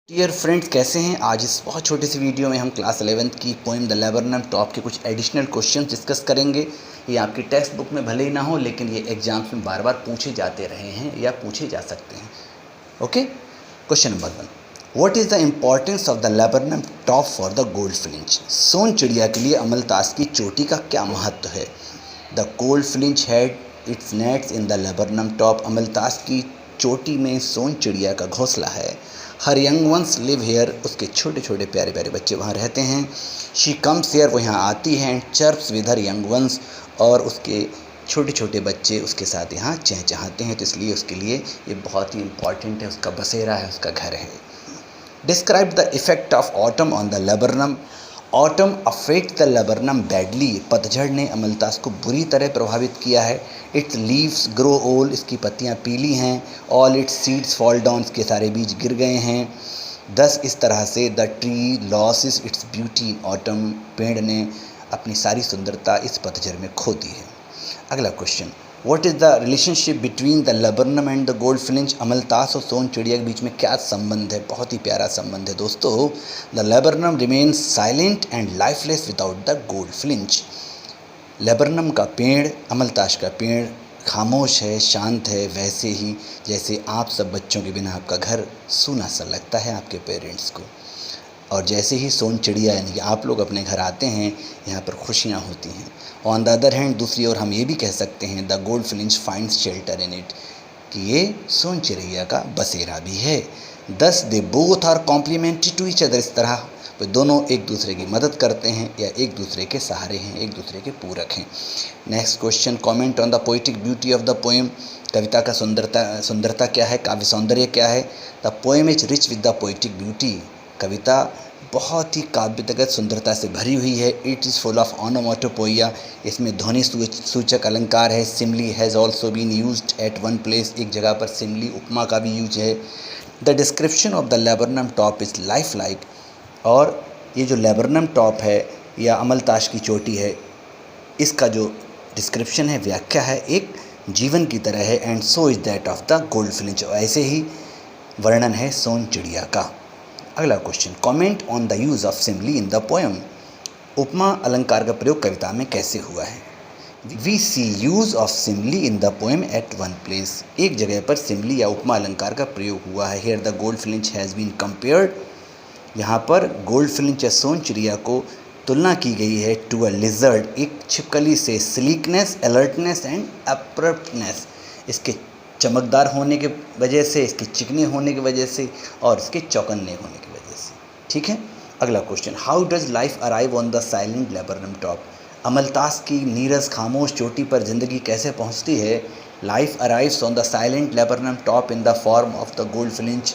Dear friends, कैसे हैं। आज इस बहुत छोटी सी वीडियो में हम क्लास 11th की पोएम द लेबरनम टॉप के कुछ एडिशनल क्वेश्चंस डिस्कस करेंगे। ये आपकी टेक्स्ट बुक में भले ही ना हो, लेकिन ये एग्जाम्स में बार बार पूछे जाते रहे हैं या पूछे जा सकते हैं। Okay, question number 1, what is the importance of the laburnum top for the goldfinch. सोन चिड़िया के लिए अमलतास की चोटी का क्या महत्व है। The goldfinch had its nests in the laburnum top. अमलतास की चोटी में सोन चिड़िया का घोंसला है। हर यंग वंस लिव हेयर, उसके छोटे छोटे प्यारे प्यारे बच्चे वहाँ रहते हैं। शी कम्स हेयर, वो यहाँ आती हैं। चर्प्स विद हर यंग वंस, और उसके छोटे छोटे बच्चे उसके साथ यहाँ चहचहाते हैं, तो इसलिए उसके लिए ये बहुत ही इम्पॉर्टेंट है, उसका बसेरा है, उसका घर है। Describe the effect of autumn on the laburnum. Autumn affect the laburnum badly. पतझड़ ने अमलतास को बुरी तरह प्रभावित किया है। इट्स लीव्स ग्रो ओल्ड, इसकी पत्तियाँ पीली हैं। All it's seeds fall down, इसके सारे बीज गिर गए हैं। दस, इस तरह से the tree losses its beauty in autumn. पेड़ ने अपनी सारी सुंदरता इस पतझड़ में खो दी है। अगला question, what is the relationship between the laburnum and the goldfinch. अमलतास और सोन चिड़िया के बीच में क्या संबंध है। बहुत ही प्यारा संबंध है दोस्तों। The laburnum remains silent and lifeless without the gold flinch. Laburnum का पेड़, अमलतास का पेड़ खामोश है, शांत है, वैसे ही जैसे आप सब बच्चों के बिना आपका घर सूना सा लगता है आपके पेरेंट्स को। और जैसे ही सोन चिड़िया यानी कि आप लोग अपने घर आते हैं, यहाँ पर खुशियाँ होती हैं। ऑन द अदर हैंड, दूसरी ओर हम ये भी कह सकते हैं the goldfinch finds shelter in it, कि ये सोन चिड़िया का बसेरा भी है। Thus, they both are complementary to each other. इस तरह वे दोनों एक दूसरे की मदद करते हैं या एक दूसरे के सहारे हैं, एक दूसरे के पूरक हैं। Next question, comment on the poetic beauty of the poem. कविता का सुंदरता क्या है, काव्य सौंदर्य क्या है। The poem is rich with the poetic beauty. कविता बहुत ही काव्यगत सुंदरता से भरी हुई है। It is full of onomatopoeia, इसमें ध्वनि सूचक अलंकार है। Simile has also been used at one place, एक जगह पर सिमली उपमा का भी यूज है। The description of the laburnum top is life like. और ये जो लेबरनम टॉप है या अमलतास की चोटी है, इसका जो डिस्क्रिप्शन है, व्याख्या है, एक जीवन की तरह है। And so is that of the goldfinch, ऐसे ही वर्णन है सोन चिड़िया का। अगला question, comment on the use of simile in the poem. उपमा अलंकार का प्रयोग कविता में कैसे हुआ है। We see use of simile in the poem at one place, एक जगह पर सिमली या उपमा अलंकार का प्रयोग हुआ है। Here the goldfinch has been compared, यहाँ पर गोल्ड फ्लिंच या सोन चिड़िया को तुलना की गई है टू अ लिजर्ड, एक छिपकली से। स्लीकनेस, अलर्टनेस एंड अप्रप्टनेस, इसके चमकदार होने के वजह से, इसके चिकने होने की वजह से, और इसके चौकन्ने होने की वजह से। ठीक है। अगला question, how does life arrive on the silent laburnum top. अमलतास की नीरस खामोश चोटी पर जिंदगी कैसे पहुंचती है। Life arrives on the silent laburnum top in the form of the goldfinch.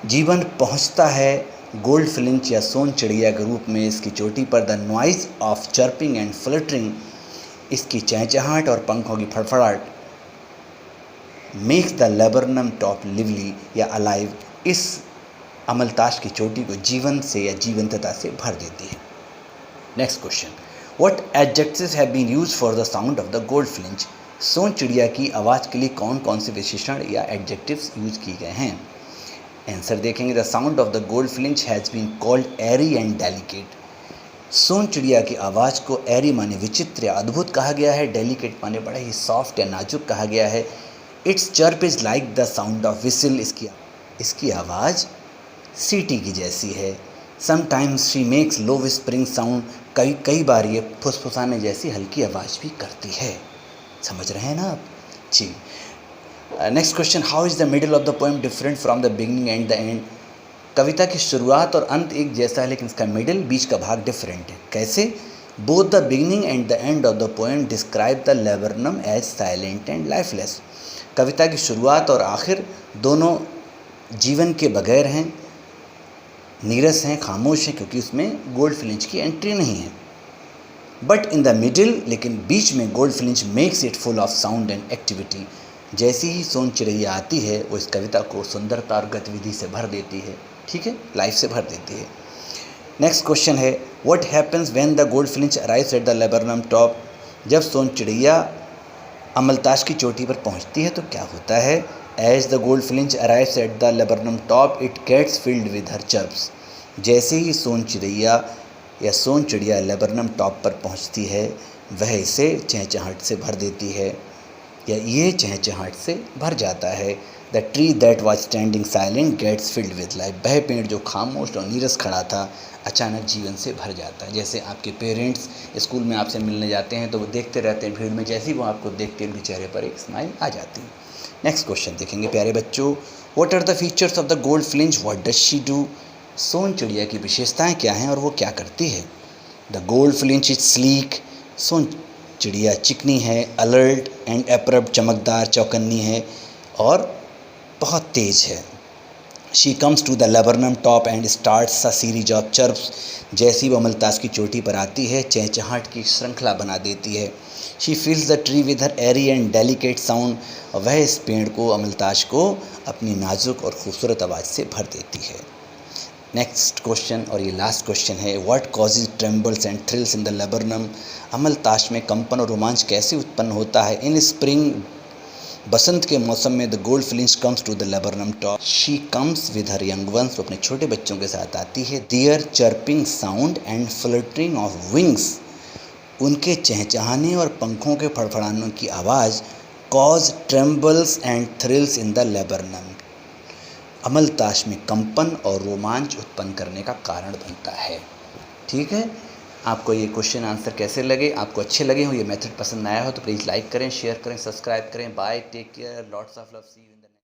जीवन पहुंचता है गोल्ड फ्लिंच या सोन चिड़िया के रूप में इसकी चोटी पर। The noise of chirping and fluttering, इसकी चहचहाट और पंखों की फड़फड़ाहट makes the laburnum top lively या अलाइव, इस अमलतास की चोटी को जीवन से या जीवंतता से भर देती है। Next question, what adjectives have been used for the sound of the goldfinch. सोन चिड़िया की आवाज़ के लिए कौन कौन से विशेषण या एडजेक्टिव्स यूज किए गए हैं। आंसर देखेंगे, the sound of the goldfinch has been called airy and delicate. सोन चिड़िया की आवाज़ को एरी माने विचित्र या अद्भुत कहा गया है। डेलिकेट माने बड़ा ही सॉफ्ट या नाजुक कहा गया है। It's chirp is like the sound of whistle, इसकी आवाज़ सीटी की जैसी है। Sometimes she makes low whispering sound, कई बार ये फुसफुसाने जैसी हल्की आवाज़ भी करती है। समझ रहे हैं ना आप जी। Next question, how is the middle of the poem different from the beginning and the end. कविता की शुरुआत और अंत एक जैसा है, लेकिन इसका मिडल, बीच का भाग डिफरेंट है। कैसे। Both the beginning and the end of the poem describe the laburnum as silent and lifeless. कविता की शुरुआत और आखिर दोनों जीवन के बगैर हैं, नीरस हैं, खामोश हैं, क्योंकि उसमें गोल्ड फ्लिंच की एंट्री नहीं है। बट इन द मिडिल, लेकिन बीच में, gold flinch makes it full of sound and activity. जैसी ही सोन चिड़िया आती है, वो इस कविता को सुंदरता और गतिविधि से भर देती है। ठीक है, लाइफ से भर देती है। नेक्स्ट क्वेश्चन है, what happens when the goldfinch arrives at the laburnum top. जब सोन चिड़िया अमलतास की चोटी पर पहुंचती है तो क्या होता है। As the goldfinch arrives at the laburnum top it gets filled with her chirps. जैसे ही सोन चिड़ैया या सोन चिड़िया लेबरनम टॉप पर पहुंचती है वह इसे चहचहाहट से भर देती है या ये चहचहाहट से भर जाता है। The tree that was standing silent gets filled with life. वह पेड़ जो खामोश और नीरस खड़ा था अचानक जीवन से भर जाता है। जैसे आपके पेरेंट्स स्कूल में आपसे मिलने जाते हैं तो वो देखते रहते हैं भीड़ में, जैसे ही वो आपको देखते हैं उनके चेहरे पर एक स्माइल आ जाती है। नेक्स्ट क्वेश्चन देखेंगे प्यारे बच्चों। What are the features of the goldfinch, what does she do. सोन चिड़िया की विशेषताएं क्या हैं और वो क्या करती है। The goldfinch is sleek. सोन चिड़िया चिकनी है, अलर्ट एंड एब्रप्ट, चमकदार चौकन्नी है और बहुत तेज है। She comes to the laburnum top and starts a series of chirps. जैसी वो अमलतास की चोटी पर आती है चहचहाहट की श्रृंखला बना देती है। She feels the tree with her airy and delicate sound. वह इस पेड़ को, अमलताश को, अपनी नाजुक और खूबसूरत आवाज़ से भर देती है। नेक्स्ट क्वेश्चन और ये लास्ट क्वेश्चन है। What causes trembles and thrills in the laburnum. अमलताश में कंपन और रोमांच कैसे उत्पन्न होता है। इन स्प्रिंग, बसंत के मौसम में the goldfinch comes to the laburnum top. She comes with her young ones. वो अपने छोटे बच्चों के साथ आती है। Their chirping sound and fluttering of wings. उनके चहचहाने और पंखों के फड़फड़ाने की आवाज़ cause trembles and thrills in the laburnum. अमलताश में कंपन और रोमांच उत्पन्न करने का कारण बनता है। ठीक है, आपको ये क्वेश्चन आंसर कैसे लगे, आपको अच्छे लगे हो, ये मेथड पसंद आया हो तो प्लीज़ लाइक करें, शेयर करें, सब्सक्राइब करें। Bye, take care, lots of love, see you.